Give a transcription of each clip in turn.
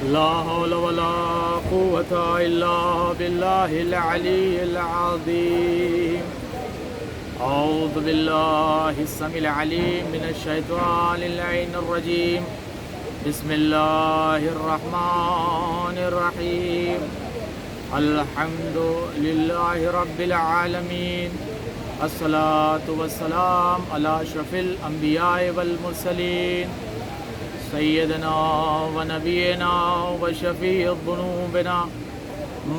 لا حول ولا قوة إلا بالله العلي العظيم. أعوذ بالله السميع العليم من الشيطان اللعين الرجيم. بسم الله الرحمن الرحيم. الحمد لله رب العالمين. الصلاة والسلام على أشرف الأنبياء والمرسلين سيدنا ونبينا وشفيع ذنوبنا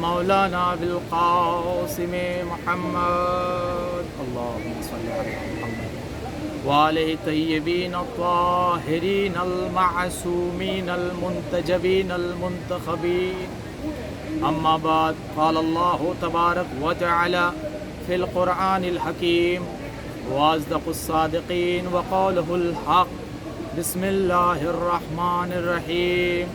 مولانا بالقاسم محمد اللهم صل على محمد وآله الطيبين الطاهرين المعصومين المنتجبين المنتخبين. أما بعد، قال الله تبارك وتعالى في القرآن الحكيم وأصدق الصادقين وقوله الحق. بسم الله الرحمن الرحيم.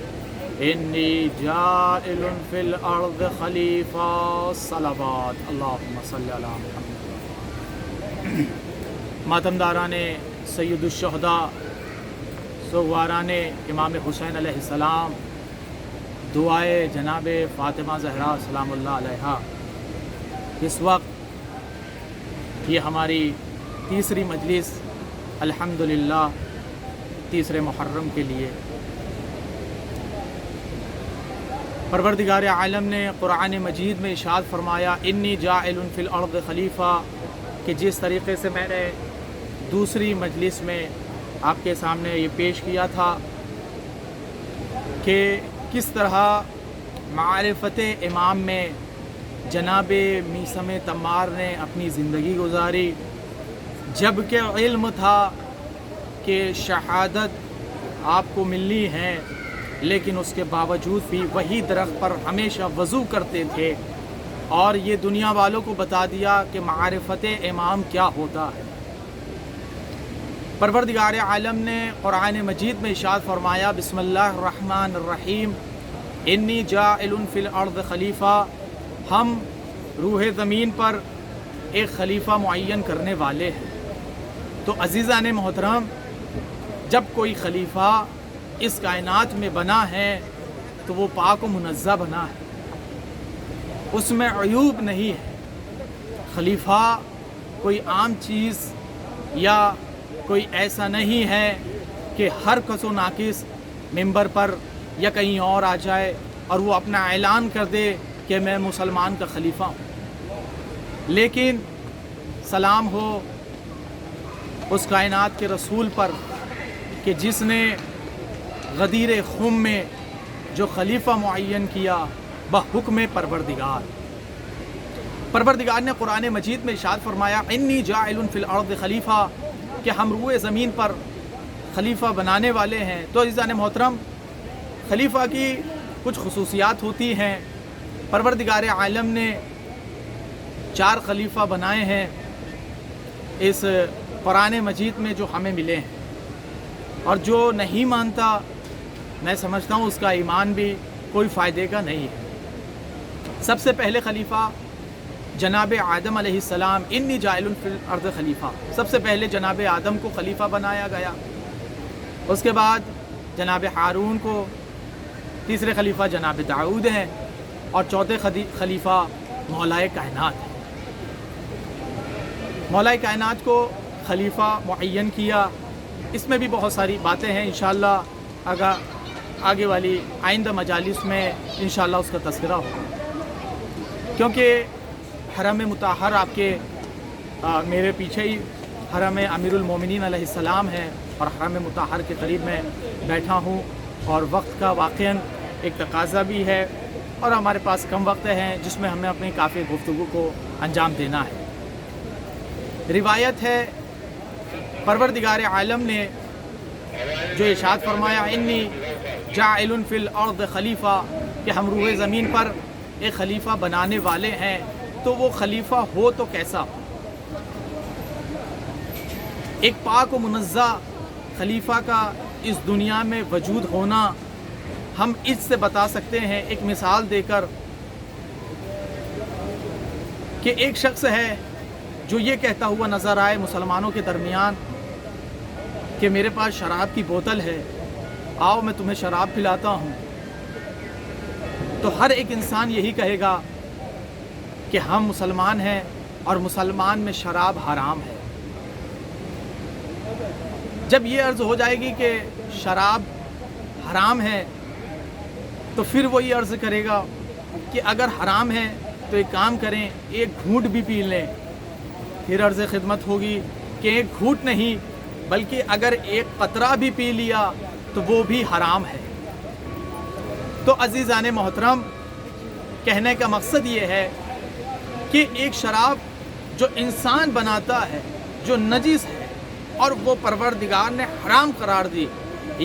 إني جاعل في الأرض خلیفہ صلوات اللهم صل على محمد. ماتمداران سید الشہداء، سوگواران امام حسین علیہ السلام، دعائے جناب فاطمہ زہرا سلام اللہ علیہا. اس وقت یہ ہماری تیسری مجلس الحمدللہ تیسرے محرم کے لیے. پروردگار عالم نے قرآن مجید میں ارشاد فرمایا انی جاعل فی الارض خلیفہ، کہ جس طریقے سے میں نے دوسری مجلس میں آپ کے سامنے یہ پیش کیا تھا کہ کس طرح معرفت امام میں جناب میثم تمار نے اپنی زندگی گزاری، جبکہ علم تھا کہ شہادت آپ کو ملنی ہے، لیکن اس کے باوجود بھی وہی درخت پر ہمیشہ وضو کرتے تھے، اور یہ دنیا والوں کو بتا دیا کہ معرفت امام کیا ہوتا ہے. پروردگار عالم نے قرآن مجید میں ارشاد فرمایا بسم اللہ الرحمن الرحیم انی جاعل فی الارض خلیفہ، ہم روح زمین پر ایک خلیفہ معین کرنے والے ہیں. تو عزیزان محترم، جب کوئی خلیفہ اس کائنات میں بنا ہے تو وہ پاک و منزہ بنا ہے، اس میں عیوب نہیں ہے. خلیفہ کوئی عام چیز یا کوئی ایسا نہیں ہے کہ ہر کس و ناقص ممبر پر یا کہیں اور آ جائے اور وہ اپنا اعلان کر دے کہ میں مسلمان کا خلیفہ ہوں. لیکن سلام ہو اس کائنات کے رسول پر کہ جس نے غدیر خم میں جو خلیفہ معین کیا بحکم پروردگار نے قرآن مجید میں ارشاد فرمایا انی جاعل فی الارض خلیفہ، کہ ہم روئے زمین پر خلیفہ بنانے والے ہیں. تو عزیزان محترم، خلیفہ کی کچھ خصوصیات ہوتی ہیں. پروردگار عالم نے 4 خلیفہ بنائے ہیں اس قرآن مجید میں جو ہمیں ملے ہیں، اور جو نہیں مانتا میں سمجھتا ہوں اس کا ایمان بھی کوئی فائدے کا نہیں ہے. سب سے پہلے خلیفہ جناب آدم علیہ السلام، انی جاعل فی الارض خلیفہ، سب سے پہلے جناب آدم کو خلیفہ بنایا گیا. اس کے بعد جناب ہارون کو، تیسرے خلیفہ جناب داؤد ہیں، اور چوتھے خلیفہ مولائے کائنات ہیں. مولائے کائنات کو خلیفہ معین کیا. اس میں بھی بہت ساری باتیں ہیں، انشاءاللہ اگر آگے والی آئندہ مجالس میں انشاءاللہ اس کا تذکرہ ہوگا. کیونکہ حرم مطہر آپ کے میرے پیچھے ہی حرم امیر المومنین علیہ السلام ہے، اور حرم مطہر کے قریب میں بیٹھا ہوں، اور وقت کا واقعاً ایک تقاضا بھی ہے، اور ہمارے پاس کم وقت ہے جس میں ہمیں اپنی کافی گفتگو کو انجام دینا ہے. روایت ہے پروردگار عالم نے جو ارشاد فرمایا انی جاعل فی الارض خلیفہ، کہ ہم روح زمین پر ایک خلیفہ بنانے والے ہیں. تو وہ خلیفہ ہو تو کیسا ہو؟ ایک پاک و منزہ خلیفہ کا اس دنیا میں وجود ہونا ہم اس سے بتا سکتے ہیں ایک مثال دے کر کہ ایک شخص ہے جو یہ کہتا ہوا نظر آئے مسلمانوں کے درمیان کہ میرے پاس شراب کی بوتل ہے، آؤ میں تمہیں شراب پلاتا ہوں. تو ہر ایک انسان یہی کہے گا کہ ہم مسلمان ہیں اور مسلمان میں شراب حرام ہے۔ جب یہ عرض ہو جائے گی کہ شراب حرام ہے تو پھر وہ یہ عرض کرے گا کہ اگر حرام ہے تو ایک کام کریں، ایک گھونٹ بھی پی لیں۔ پھر عرض خدمت ہوگی کہ ایک گھونٹ نہیں بلکہ اگر ایک قطرہ بھی پی لیا تو وہ بھی حرام ہے۔ تو عزیزان محترم، کہنے کا مقصد یہ ہے کہ ایک شراب جو انسان بناتا ہے، جو نجس ہے اور وہ پروردگار نے حرام قرار دی،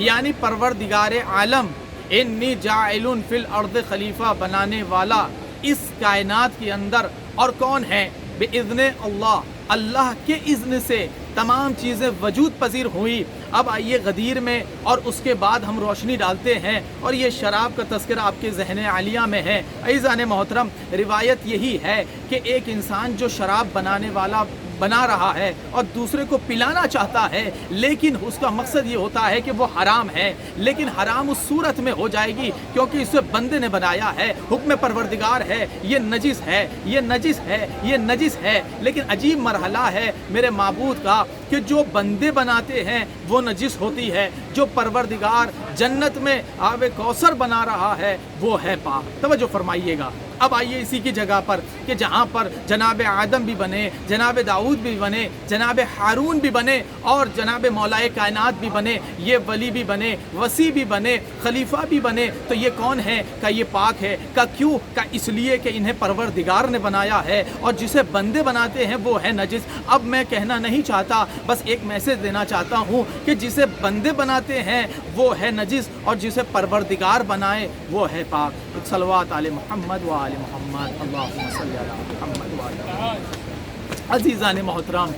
یعنی پروردگار عالم انی جاعل فی الارض خلیفہ بنانے والا اس کائنات کے اندر اور کون ہے؟ باذن اللہ، اللہ کے اذن سے تمام چیزیں وجود پذیر ہوئی۔ اب آئیے غدیر میں اور اس کے بعد ہم روشنی ڈالتے ہیں، اور یہ شراب کا تذکرہ آپ کے ذہن عالیہ میں ہے۔ عزیزان محترم، روایت یہی ہے کہ ایک انسان جو شراب بنانے والا بنا رہا ہے اور دوسرے کو پلانا چاہتا ہے، لیکن اس کا مقصد یہ ہوتا ہے کہ وہ حرام ہے، لیکن حرام اس صورت میں ہو جائے گی کیونکہ اسے بندے نے بنایا ہے، حکم پروردگار ہے، یہ نجس ہے، یہ نجس ہے، یہ نجس ہے۔ لیکن عجیب مرحلہ ہے میرے معبود کا کہ جو بندے بناتے ہیں وہ نجس ہوتی ہے، جو پروردگار جنت میں آب کوثر بنا رہا ہے وہ ہے پاک۔ توجہ فرمائیے گا۔ اب آئیے اسی کی جگہ پر کہ جہاں پر جناب آدم بھی بنے، جناب داؤد بھی بنے، جناب ہارون بھی بنے اور جناب مولائے کائنات بھی بنے، یہ ولی بھی بنے، وصی بھی بنے، خلیفہ بھی بنے، تو یہ کون ہے؟ کہ یہ پاک ہے۔ کہ کیوں؟ کہ اس لیے کہ انہیں پروردگار نے بنایا ہے، اور جسے بندے بناتے ہیں وہ ہے نجس۔ اب میں کہنا نہیں چاہتا، بس ایک میسج دینا چاہتا ہوں کہ جسے بندے بناتے ہیں وہ ہے نجس، اور جسے پروردگار بنائے وہ ہے پاک۔ صلوات علی محمد و آل محمد، اللہم صلی علی محمد و آل محمد۔ عزیزان محترم،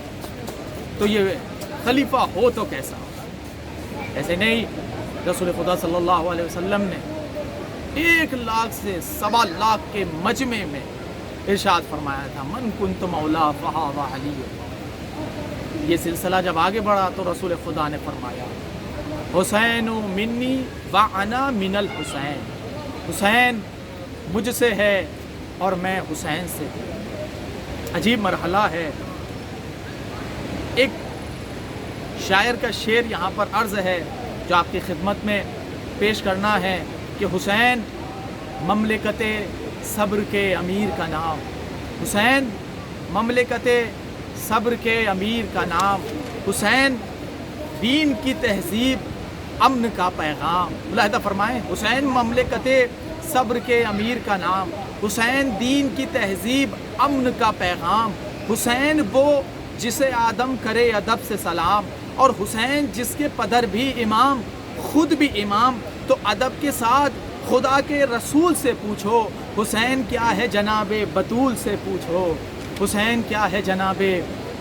تو یہ خلیفہ ہو تو کیسا؟ ایسے نہیں، رسول خدا صلی اللہ علیہ وسلم نے 1 لاکھ سے 1.25 لاکھ کے مجمع میں ارشاد فرمایا تھا، من کنت مولا فہذا علی۔ یہ سلسلہ جب آگے بڑھا تو رسول خدا نے فرمایا، حسین منی وانا من الحسین، حسین مجھ سے ہے اور میں حسین سے ہوں۔ عجیب مرحلہ ہے۔ ایک شاعر کا شعر یہاں پر عرض ہے جو آپ کی خدمت میں پیش کرنا ہے کہ حسین مملکت صبر کے امیر کا نام، حسین مملکت صبر کے امیر کا نام، حسین دین کی تہذیب امن کا پیغام۔ ملاحظہ فرمائیں، حسین مملکت صبر کے امیر کا نام، حسین دین کی تہذیب امن کا پیغام، حسین وہ جسے آدم کرے ادب سے سلام، اور حسین جس کے پدر بھی امام خود بھی امام، تو ادب کے ساتھ خدا کے رسول سے پوچھو، حسین کیا ہے جناب بطول سے پوچھو، حسین کیا ہے جناب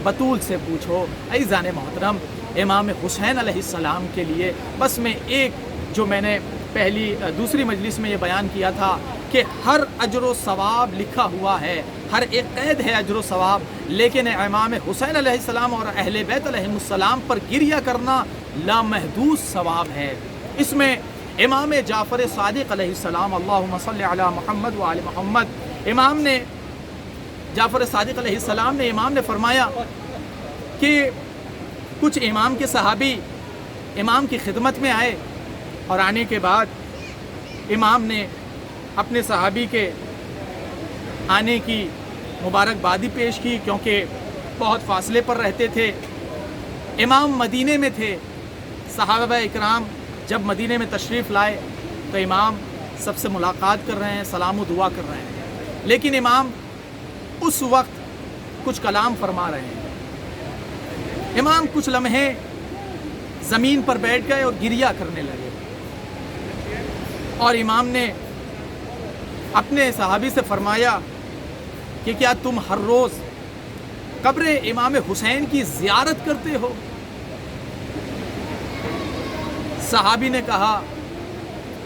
بطول سے پوچھو۔ عزیزان محترم، امام حسین علیہ السلام کے لیے بس میں ایک جو میں نے دوسری مجلس میں یہ بیان کیا تھا کہ ہر اجر و ثواب لکھا ہوا ہے، ہر ایک قید ہے اجر و ثواب، لیکن امام حسین علیہ السلام اور اہل بیت علیہ السلام پر گریہ کرنا لامحدود ثواب ہے۔ اس میں امام جعفر صادق علیہ السلام، اللہم صلی علی محمد و آل محمد، امام نے جعفر صادق علیہ السلام نے امام نے فرمایا کہ کچھ امام کے صحابی امام کی خدمت میں آئے، اور آنے کے بعد امام نے اپنے صحابی کے آنے کی مبارکبادی پیش کی کیونکہ بہت فاصلے پر رہتے تھے۔ امام مدینے میں تھے، صحابہ اکرام جب مدینے میں تشریف لائے تو امام سب سے ملاقات کر رہے ہیں، سلام و دعا کر رہے ہیں، لیکن امام اس وقت کچھ کلام فرما رہے ہیں۔ امام کچھ لمحے زمین پر بیٹھ گئے اور گریہ کرنے لگے، اور امام نے اپنے صحابی سے فرمایا کہ کیا تم ہر روز قبر امام حسین کی زیارت کرتے ہو؟ صحابی نے کہا،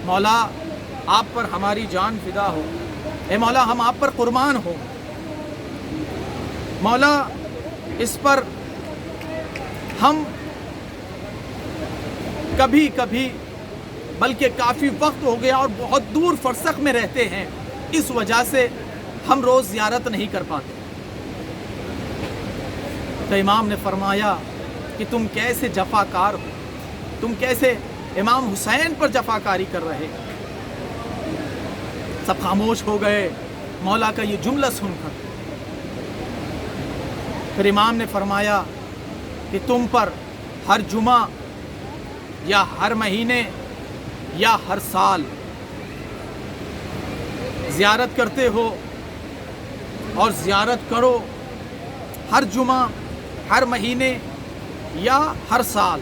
مولا آپ پر ہماری جان فدا ہو، اے مولا ہم آپ پر قربان ہو، مولا اس پر ہم کبھی کبھی بلکہ کافی وقت ہو گیا اور بہت دور فرسخ میں رہتے ہیں، اس وجہ سے ہم روز زیارت نہیں کر پاتے۔ تو امام نے فرمایا کہ تم کیسے جفاکار ہو، تم کیسے امام حسین پر جفاکاری کر رہے۔ سب خاموش ہو گئے مولا کا یہ جملہ سن کر۔ پھر امام نے فرمایا کہ تم پر ہر جمعہ یا ہر مہینے یا ہر سال زیارت کرتے ہو، اور زیارت کرو ہر جمعہ، ہر مہینے یا ہر سال۔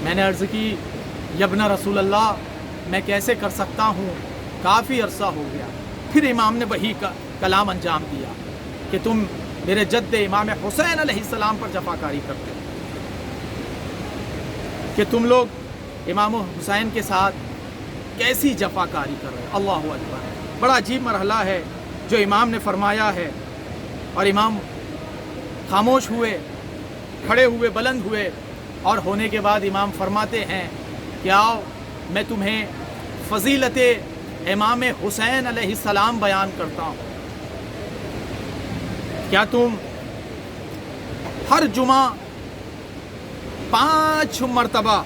میں نے عرض کی یا ابن رسول اللہ میں کیسے کر سکتا ہوں، کافی عرصہ ہو گیا۔ پھر امام نے وہی کلام انجام دیا کہ تم میرے جد امام حسین علیہ السلام پر جفاکاری کرتے ہو، کہ تم لوگ امام حسین کے ساتھ کیسی جفاکاری کر رہے ہیں۔ اللہ اکبر، بڑا عجیب مرحلہ ہے جو امام نے فرمایا ہے۔ اور امام خاموش ہوئے، کھڑے ہوئے، بلند ہوئے، اور ہونے کے بعد امام فرماتے ہیں کہ آؤ میں تمہیں فضیلت امام حسین علیہ السلام بیان کرتا ہوں۔ کیا تم ہر جمعہ 5 مرتبہ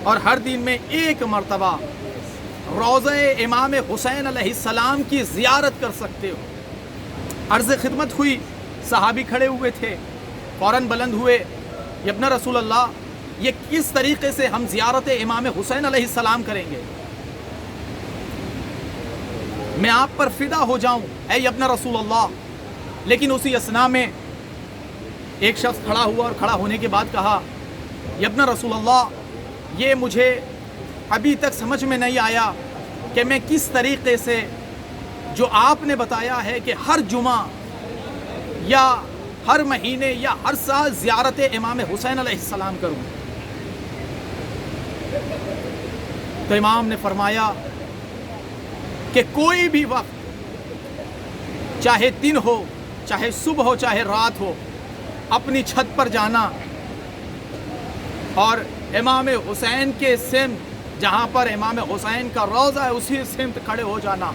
اور ہر دن میں 1 مرتبہ روضہ امام حسین علیہ السلام کی زیارت کر سکتے ہو؟ عرض خدمت ہوئی، صحابی کھڑے ہوئے تھے، فوراً بلند ہوئے، یا ابن رسول اللہ یہ کس طریقے سے ہم زیارت امام حسین علیہ السلام کریں گے؟ میں آپ پر فدا ہو جاؤں اے ابن رسول اللہ۔ لیکن اسی اثناء میں ایک شخص کھڑا ہوا، اور کھڑا ہونے کے بعد کہا یا ابن رسول اللہ یہ مجھے ابھی تک سمجھ میں نہیں آیا کہ میں کس طریقے سے جو آپ نے بتایا ہے کہ ہر جمعہ یا ہر مہینے یا ہر سال زیارت امام حسین علیہ السلام کروں۔ تو امام نے فرمایا کہ کوئی بھی وقت، چاہے دن ہو، چاہے صبح ہو، چاہے رات ہو، اپنی چھت پر جانا اور امام حسین کے سمت، جہاں پر امام حسین کا روضہ ہے اسی سمت کھڑے ہو جانا،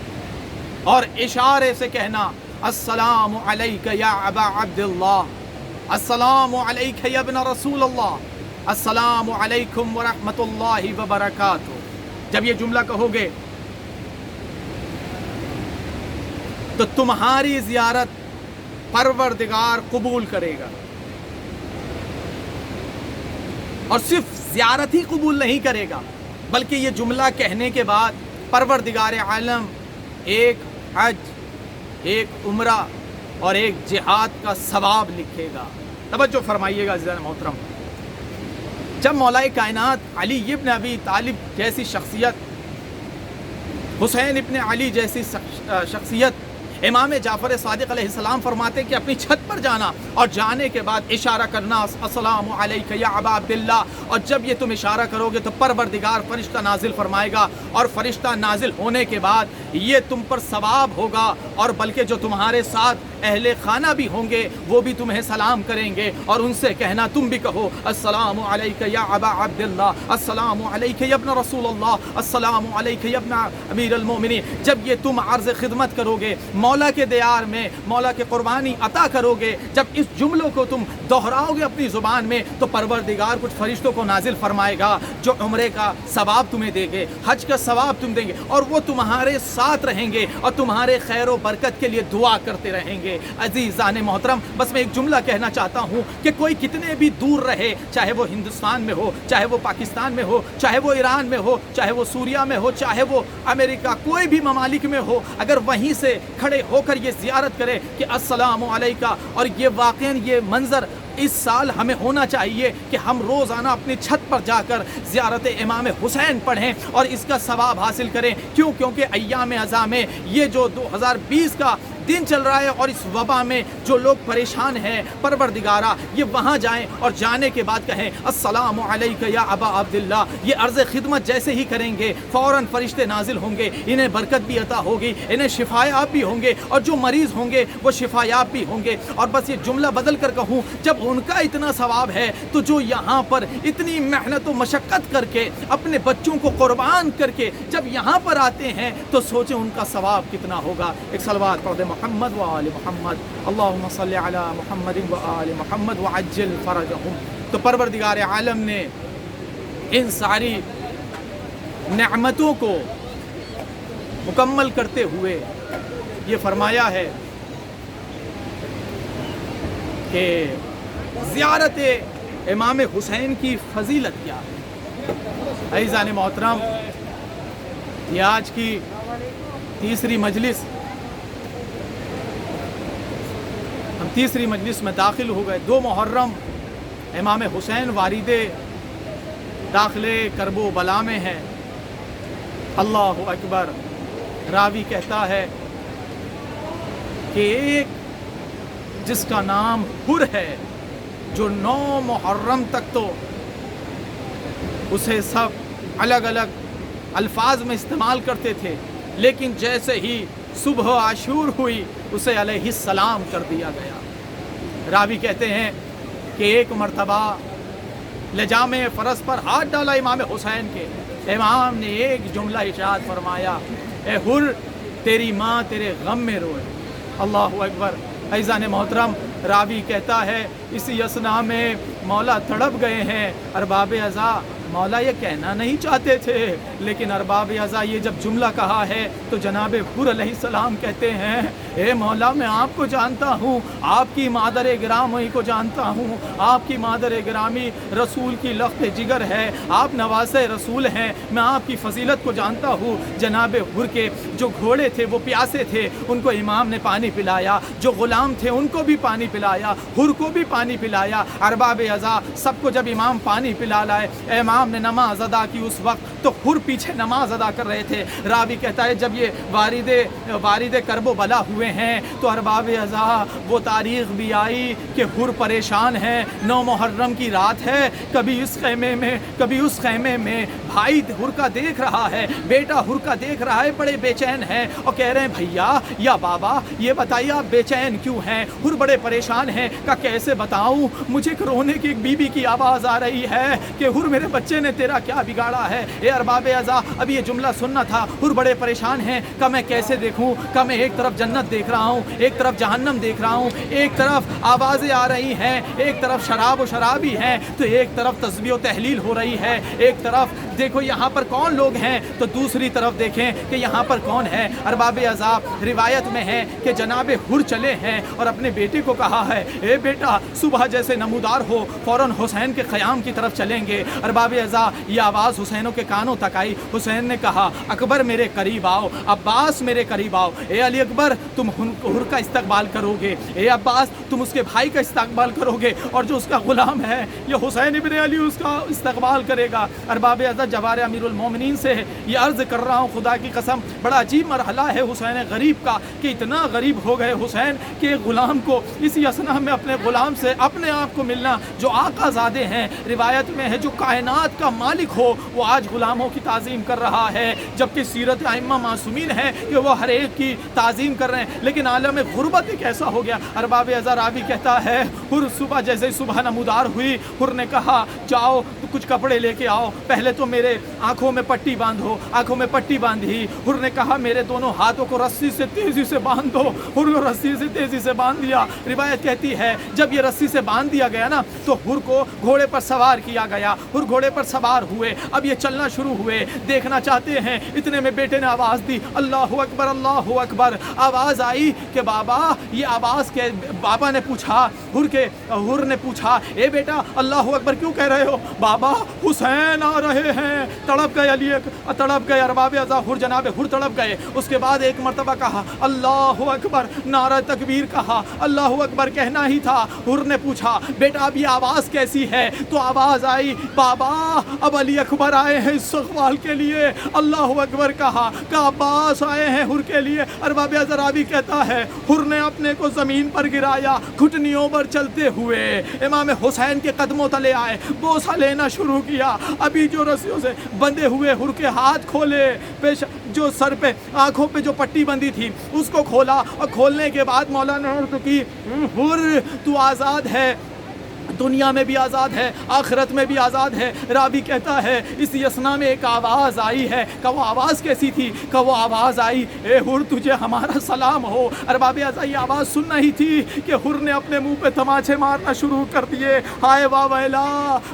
اور اشارے سے کہنا السلام علیک یا ابا عبداللہ، السلام علیک یا ابن رسول اللہ، السلام علیکم ورحمۃ اللہ وبرکاتہ۔ جب یہ جملہ کہو گے تو تمہاری زیارت پروردگار قبول کرے گا، اور صرف زیارت ہی قبول نہیں کرے گا بلکہ یہ جملہ کہنے کے بعد پروردگار عالم ایک حج، ایک عمرہ اور ایک جہاد کا ثواب لکھے گا۔ توجہ فرمائیے گا عزیزان محترم، جب مولا کائنات علی ابن ابی طالب جیسی شخصیت، حسین ابن علی جیسی شخصیت، امام جعفر صادق علیہ السلام فرماتے کہ اپنی چھت پر جانا اور جانے کے بعد اشارہ کرنا السلام علیک یا ابا عبداللہ، اور جب یہ تم اشارہ کرو گے تو پروردگار فرشتہ نازل فرمائے گا، اور فرشتہ نازل ہونے کے بعد یہ تم پر ثواب ہوگا، اور بلکہ جو تمہارے ساتھ اہل خانہ بھی ہوں گے وہ بھی تمہیں سلام کریں گے، اور ان سے کہنا تم بھی کہو السلام علیک یا ابا عبداللہ، السلام علیک یا ابن رسول اللہ، السلام علیک یا ابن امیر المومنین۔ جب یہ تم عرض خدمت کرو گے، مولا کے دیار میں مولا کے قربانی عطا کرو گے، جب اس جملوں کو تم دہراؤ گے اپنی زبان میں، تو پروردگار کچھ فرشتوں کو نازل فرمائے گا جو عمرے کا ثواب تمہیں دیں گے، حج کا ثواب تم دیں گے، اور وہ تمہارے ساتھ رہیں گے اور تمہارے خیر و برکت کے لیے دعا کرتے رہیں گے۔ عزیزان محترم، بس میں ایک جملہ کہنا چاہتا ہوں کہ کوئی کتنے بھی دور رہے، چاہے وہ ہندوستان میں ہو، چاہے وہ پاکستان میں ہو، چاہے وہ ایران میں ہو، چاہے وہ سوریہ میں ہو، چاہے وہ امریکہ، کوئی بھی ممالک میں ہو، اگر وہیں سے کھڑے ہو کر یہ زیارت کرے کہ السلام علیکہ، اور یہ واقعاً یہ منظر اس سال ہمیں ہونا چاہیے کہ ہم روزانہ اپنی چھت پر جا کر زیارت امام حسین پڑھیں اور اس کا ثواب حاصل کریں۔ کیونکہ ایام ازاں میں یہ جو 2020 کا دن چل رہا ہے اور اس وبا میں جو لوگ پریشان ہیں، پروردگارہ یہ وہاں جائیں اور جانے کے بعد کہیں السلام علیک یا ابا عبداللہ، یہ عرض خدمت جیسے ہی کریں گے فوراً فرشتے نازل ہوں گے، انہیں برکت بھی عطا ہوگی، انہیں شفایاب بھی ہوں گے، اور جو مریض ہوں گے وہ شفایاب بھی ہوں گے۔ اور بس یہ جملہ بدل کر کہوں، جب ان کا اتنا ثواب ہے تو جو یہاں پر اتنی محنت و مشقت کر کے اپنے بچوں کو قربان کر کے جب یہاں پر آتے ہیں تو سوچیں ان کا ثواب کتنا ہوگا۔ ایک صلوات پڑھ دیں محمد و آل محمد، اللہم صلی علی محمد و آل محمد وعجل فرجہم۔ تو پروردگار عالم نے ان ساری نعمتوں کو مکمل کرتے ہوئے یہ فرمایا ہے کہ زیارت امام حسین کی فضیلت کیا ہے۔ عزیزان محترم، یہ آج کی تیسری مجلس، ہم تیسری مجلس میں داخل ہو گئے۔ 2 محرم امام حسین والد داخلے کرب و بلا میں ہے۔ اللہ اکبر۔ راوی کہتا ہے کہ ایک جس کا نام حر ہے، جو 9 محرم تک تو اسے سب الگ الگ الفاظ میں استعمال کرتے تھے، لیکن جیسے ہی صبح عاشور ہوئی اسے علیہ السلام کر دیا گیا۔ راوی کہتے ہیں کہ ایک مرتبہ لجام فرس پر ہاتھ ڈالا امام حسین کے، امام نے ایک جملہ ارشاد فرمایا، اے حر تیری ماں تیرے غم میں روئے۔ اللہ اکبر۔ عزیزان محترم، راوی کہتا ہے اسی اثنا میں مولا تڑپ گئے ہیں۔ ارباب ازا مولا یہ کہنا نہیں چاہتے تھے، لیکن ارباب ازا یہ جب جملہ کہا ہے تو جناب حر علیہ السلام کہتے ہیں، اے مولا میں آپ کو جانتا ہوں، آپ کی مادر گرامی کو جانتا ہوں، آپ کی مادر گرامی رسول کی لخت جگر ہے، آپ نواز رسول ہیں، میں آپ کی فضیلت کو جانتا ہوں۔ جناب حر کے جو گھوڑے تھے وہ پیاسے تھے، ان کو امام نے پانی پلایا، جو غلام تھے ان کو بھی پانی پلایا، حر کو بھی پانی پلایا۔ ارباب ازا سب کو جب امام پانی پلا لائے، امام نے نماز ادا کی، اس وقت تو حر پیچھے نماز ادا کر رہے تھے۔ راوی کہتا ہے جب یہ وارد کرب و بلا ہوئے ہیں تو ارباب ازا وہ تاریخ بھی آئی کہ حر پریشان ہے، 9 محرم کی رات ہے، کبھی اس خیمے میں کبھی اس خیمے میں، بھائی حر کا دیکھ رہا ہے، بیٹا حر کا دیکھ رہا ہے، بڑے بے چین ہیں اور کہہ رہے ہیں بھیا یا بابا یہ بتائیے آپ بے چین کیوں ہیں؟ حر بڑے پریشان ہیں، کہ کیسے بتاؤں، مجھے رونے کی ایک بی بی کی آواز آ رہی ہے کہ حر میرے بچے نے تیرا کیا بگاڑا ہے۔ اے ارباب ازا اب یہ جملہ سننا تھا، حر بڑے پریشان ہیں، کہ میں کیسے دیکھوں، کہ میں ایک طرف جنت دیکھ رہا ہوں، ایک طرف جہنم دیکھ رہا ہوں، ایک طرف آوازیں آ رہی ہیں، ایک طرف شراب و شرابی ہیں، تو ایک طرف تسبیح و تحلیل ہو رہی ہے، ایک طرف دیکھو یہاں پر کون لوگ ہیں تو دوسری طرف دیکھیں کہ یہاں پر کون ہے۔ ارباب ازا روایت میں ہے کہ جناب حر چلے ہیں اور اپنے بیٹے کو کہا ہے، اے بیٹا صبح جیسے نمودار ہو فوراً حسین کے خیام کی طرف چلیں گے۔ ارباب ازا یہ آواز حسینوں کے کانوں تک آئی، حسین نے کہا اکبر میرے قریب آؤ، عباس میرے قریب آؤ، اے علی اکبر تم حر کا استقبال کرو گے، اے عباس تم اس کے بھائی کا استقبال کرو گے، اور جو اس کا غلام ہے یہ حسین ابن علی اس کا استقبال کرے گا۔ ارباب ازا جوار امیر المومنین سے یہ عرض کر رہا ہوں، خدا کی قسم بڑا عجیب مرحلہ ہے حسین غریب کا، کہ اتنا غریب ہو گئے حسین کہ غلام کو اسی اثنا میں اپنے غلام سے اپنے آپ کو ملنا، جو آقا زادے ہیں، روایت میں ہے جو کائنات کا مالک ہو وہ آج غلاموں کی تعظیم کر رہا ہے، جبکہ سیرت ائمہ معصومین ہے کہ وہ ہر ایک کی تعظیم کر رہے ہیں، لیکن عالم غربت ایک ایسا ہو گیا۔ ارباب ازا راوی کہتا ہے حر صبح جیسے صبح نمودار ہوئی، حر نے کہا جاؤ کچھ کپڑے لے کے آؤ، پہلے تو میرے آنکھوں میں پٹی باندھو، آنکھوں میں پٹی باندھی۔ حر نے کہا میرے دونوں ہاتھوں کو رسی سے تیزی سے باندھ دو، حر کو رسی سے تیزی سے باندھ دیا۔ روایت کہتی ہے جب یہ رسی سے باندھ دیا گیا نا تو حر کو گھوڑے پر سوار کیا گیا، حر گھوڑے پر سوار ہوئے، اب یہ چلنا شروع ہوئے، دیکھنا چاہتے ہیں، اتنے میں بیٹے نے آواز دی اللہ اکبر اللہ اکبر۔ آواز آئی کہ بابا، یہ آواز کے بابا نے پوچھا، حر نے پوچھا اے بیٹا اللہ اکبر کیوں کہہ رہے ہو؟ بابا حسین آ رہے ہیں۔ ہیں. تڑپ گئے علی، تڑپ گئے ارباب ازا حر جناب حر تڑپ گئے. اس کے بعد ایک مرتبہ کہا اللہ اکبر، نعرہ تکبیر کہا، اللہ اکبر کہنا ہی تھا. حر نے پوچھا بیٹا اب یہ آواز کیسی ہے؟ تو آواز آئی بابا اب علی اکبر آئے ہیں استقبال کے لیے. اللہ اکبر کہا کہ عباس آئے ہیں حر کے لیے. ارباب ازرابی کہتا ہے حر نے اپنے کو زمین پر گرایا، گھٹنیوں پر چلتے ہوئے امام حسین کے قدموں تلے آئے، بوسہ لینا شروع کیا. ابھی جو رسیوں سے بندھے ہوئے حر کے ہاتھ کھولے، جو سر پہ آنکھوں پہ جو پٹی بندھی تھی اس کو کھولا، اور کھولنے کے بعد مولانا عرض کی حر تو آزاد ہے، دنیا میں بھی آزاد ہے، آخرت میں بھی آزاد ہے. راوی کہتا ہے اس یسنا میں ایک آواز آئی ہے. کہ وہ آواز کیسی تھی؟ کہ وہ آواز آئی اے حر تجھے ہمارا سلام ہو. ارباب ازا یہ آواز سننا ہی تھی کہ حر نے اپنے منہ پہ تماچے مارنا شروع کر دیے. ہائے واہ ویلا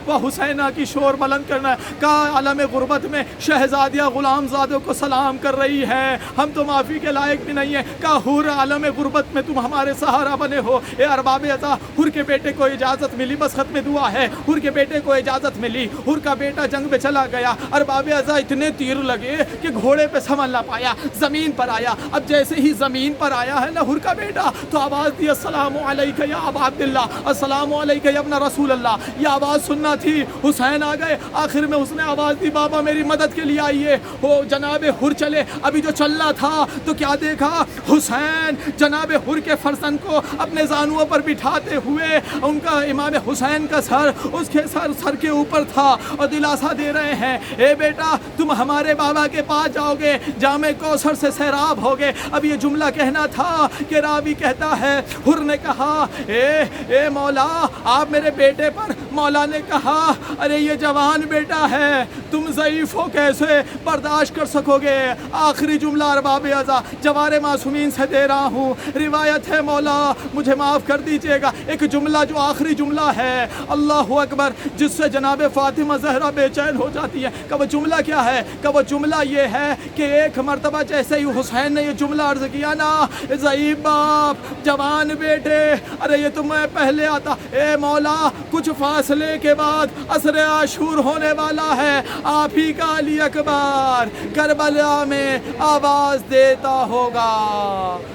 وہ حسینہ کی شور بلند کرنا. کا عالم غربت میں شہزادیہ غلام زادوں کو سلام کر رہی ہے، ہم تو معافی کے لائق بھی نہیں ہیں. کا حر عالم غربت میں تم ہمارے سہارا بنے ہو. اے ارباب ازا حر کے بیٹے کو اجازت ملی، بس ختم دعا ہے. حر کے بیٹے کو اجازت ملی، حر کا بیٹا جنگ میں چلا گیا. ارباب ازا اتنے تیر لگے کہ گھوڑے پہ سنبھل نہ پایا، زمین پر آیا. اب جیسے ہی زمین پر آیا ہے نا حر کا بیٹا تو آواز دی السلام علیکہ یا ابا عبداللہ، السلام علیکہ یا ابن رسول اللہ. یہ آواز سننا تھی. حسین آ گئے. آخر میں اس نے آواز دی بابا میری مدد کے لیے آئیے. وہ جناب حر چلے. ابھی جو چلنا تھا تو کیا دیکھا؟ حسین جناب حر کے فرزند کو اپنے زانوؤں پر بٹھاتے ہوئے، ان کا امام حسین کا سر اس کے سر کے اوپر تھا اور دلاسا دے رہے ہیں اے بیٹا تم ہمارے بابا کے پاس جاؤ گے، جام کوثر سے سیراب ہوگے. اب یہ جملہ کہنا تھا کہ راوی کہتا ہے حر نے کہا اے مولا آپ میرے بیٹے پر. مولا نے کہا ارے یہ جوان بیٹا ہے، تم ضعیف ہو، کیسے برداشت کر سکو گے؟ آخری جملہ ارباب ازا جوار معصومین سے دے رہا ہوں، روایت ہے مولا مجھے معاف کر دیجئے گا. ایک جملہ جو آخری جملہ ہے اللہ اکبر جس سے جناب فاطمہ زہرا بے چین ہو جاتی ہے. کہ وہ جملہ کیا ہے؟ کہ وہ جملہ یہ ہے کہ ایک مرتبہ جیسے ہی حسین نے یہ جملہ عرض کیا نا ضعیف باپ جوان بیٹے ارے یہ تو میں پہلے آتا. اے مولا کچھ فاصلے کے بعد عصر عاشور ہونے والا ہے، آپ ہی کا علی اکبر کربلا میں آواز دیتا ہوگا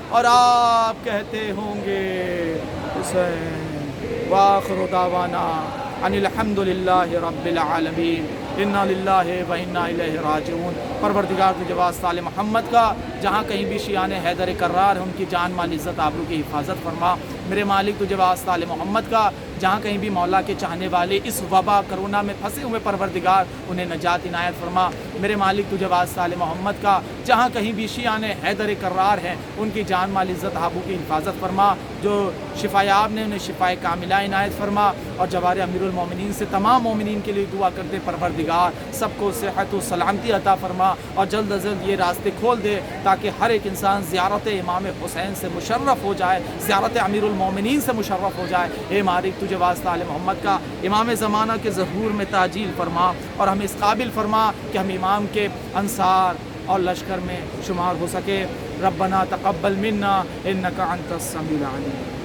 اور آپ کہتے ہوں گے حسین. وآخر دعوانا ان الحمد للہ رب العالمین انا للہ و انا الیہ راجعون. پروردگار تجھے واسطہ آل محمد کا جہاں کہیں بھی شیعان حیدر کرار ہیں ان کی جان مال عزت آبرو کی حفاظت فرما. میرے مالک تجھے واسطہ آل محمد کا جہاں کہیں بھی مولا کے چاہنے والے اس وبا کرونا میں پھنسے ہوئے پروردگار انہیں نجات عنایت فرما. میرے مالک تجھے واسطہ آل محمد کا جہاں کہیں بھی شیعان حیدر کرار ہیں ان کی جان مال عزت آبرو کی حفاظت فرما. جو شفا یاب نے انہیں شفا کاملہ عنایت فرما. اور جوار امیر المومنین سے تمام مومنین کے لیے دعا کرتے پروردگار سب کو صحت و سلامتی عطا فرما اور جلد از جلد یہ راستے کھول دے تاکہ ہر ایک انسان زیارت امام حسین سے مشرف ہو جائے، زیارت امیر المومنین سے مشرف ہو جائے. اے مالک تجھے واسطہ آل محمد کا امام زمانہ کے ظہور میں تعجیل فرما اور ہمیں اس قابل فرما کہ ہم امام کے انصار اور لشکر میں شمار ہو سکے. ربنا تقبل منا انک انت السمیع العلیم.